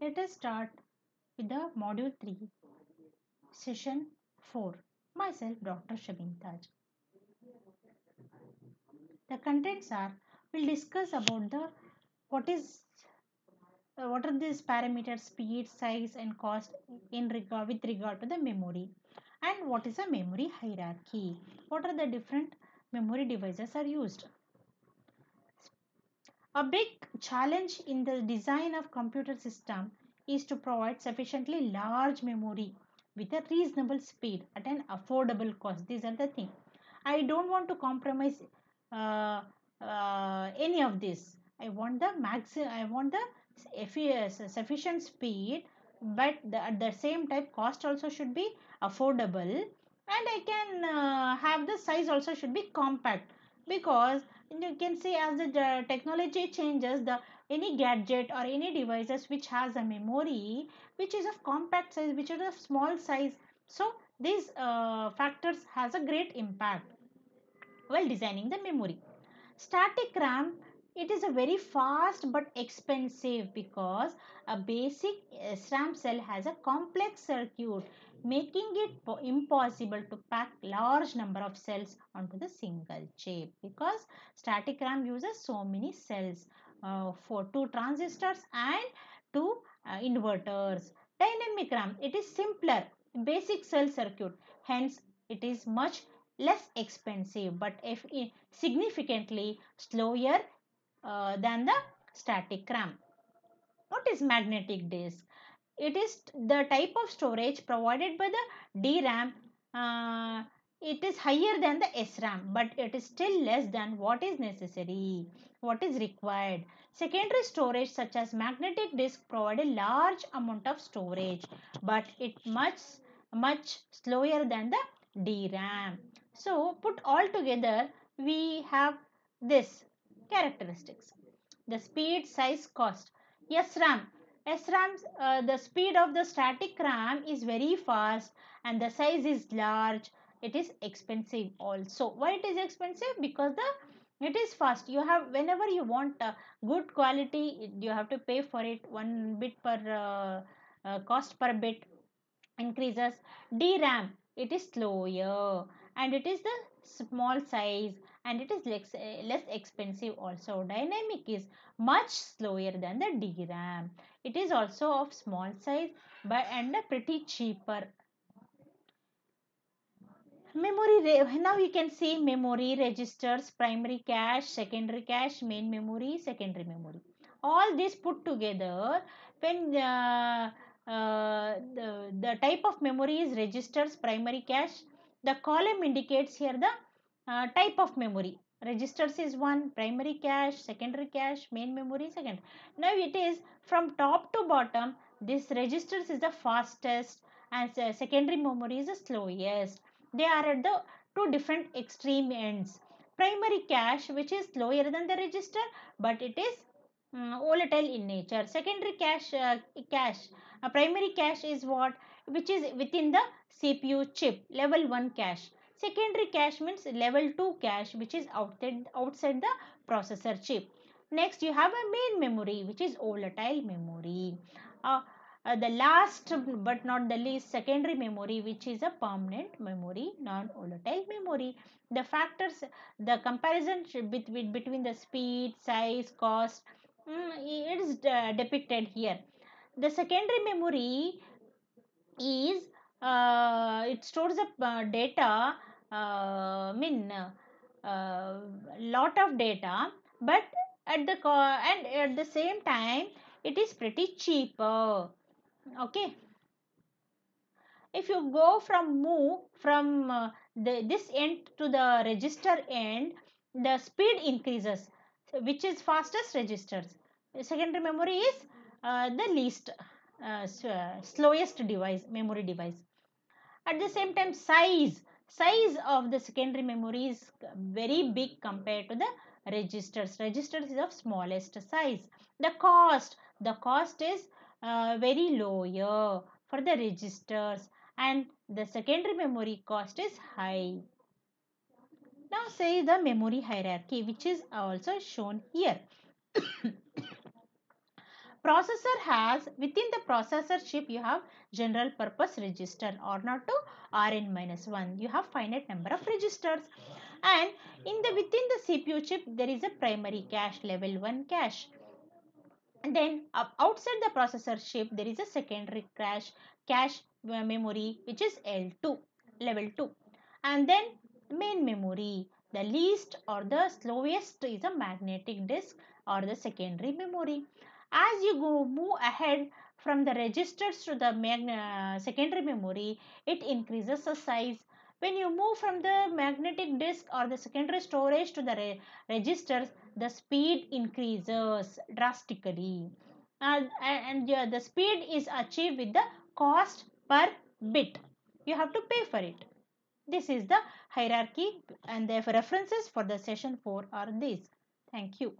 Let us start with the module 3, session 4. Myself, Dr. Shabin Taj. The contents are, we'll discuss about the what is what are these parameters, speed, size and cost in regard with regard to the memory, and what is a memory hierarchy, what are the different memory devices are used. A big challenge in the design of computer system is to provide sufficiently large memory with a reasonable speed at an affordable cost. These are the things. I don't want to compromise any of this. I want the maximum. I want the sufficient speed, but at the same time, cost also should be affordable, and I can have the size also should be compact, because you can see as the technology changes, the any gadget or any devices which has a memory which is of compact size, which is of small size, so these factors has a great impact while designing the memory. Static RAM, it is a very fast but expensive, because a basic SRAM cell has a complex circuit, making it impossible to pack large number of cells onto the single chip, because static RAM uses so many cells for two transistors and two inverters. Dynamic RAM, it is simpler, basic cell circuit, hence it is much less expensive, but if significantly slower than the static RAM. What is magnetic disk? It is the type of storage provided by the DRAM. It is higher than the SRAM, but it is still less than what is necessary, what is required. Secondary storage such as magnetic disk provide a large amount of storage, but it much slower than the DRAM. So put all together, we have this characteristics. The speed, size, cost. SRAM. SRAM, the speed of the static RAM is very fast and the size is large. It is expensive also. Why it is expensive? Because it is fast. You have, whenever you want good quality, you have to pay for it. 1 bit per cost per bit increases. DRAM, it is slower and it is the small size, and it is less expensive also. Dynamic is much slower than the DRAM. It is also of small size but and pretty cheaper. Now you can see memory registers, primary cache, secondary cache, main memory, secondary memory. All this put together, when the type of memory is registers, primary cache, the column indicates here the type of memory. Registers is one, primary cache, secondary cache, main memory, second. Now it is from top to bottom, this registers is the fastest and secondary memory is the slowest. They are at the two different extreme ends. Primary cache, which is slower than the register, but it is volatile in nature. Secondary cache, a primary cache is what, which is within the CPU chip, level 1 cache. Secondary cache means level 2 cache, which is outside the processor chip. Next, you have a main memory, which is volatile memory. Uh, the last but not the least, secondary memory, which is a permanent memory, non-volatile memory. The factors, the comparison between the speed, size, cost, it is depicted here. The secondary memory is it stores up data, lot of data, but and at the same time it is pretty cheaper. Okay, if you go from move from this end to the register end, the speed increases, which is fastest registers. Secondary memory is the least slowest device, memory device. At the same time, size of the secondary memory is very big compared to the registers is of smallest size. The cost is very lower for the registers, and the secondary memory cost is high. Now say the memory hierarchy, which is also shown here. processor has, within the processor chip you have general purpose register or not to Rn-1. You have finite number of registers, and in the within the CPU chip there is a primary cache, level 1 cache, and then outside the processor chip there is a secondary cache memory, which is L2, level 2, and then main memory. The least or the slowest is a magnetic disk or the secondary memory. As you go move ahead from the registers to the secondary memory, it increases the size. When you move from the magnetic disk or the secondary storage to the registers, the speed increases drastically, and the speed is achieved with the cost per bit. You have to pay for it. This is the hierarchy, and the references for the session 4 are these. Thank you.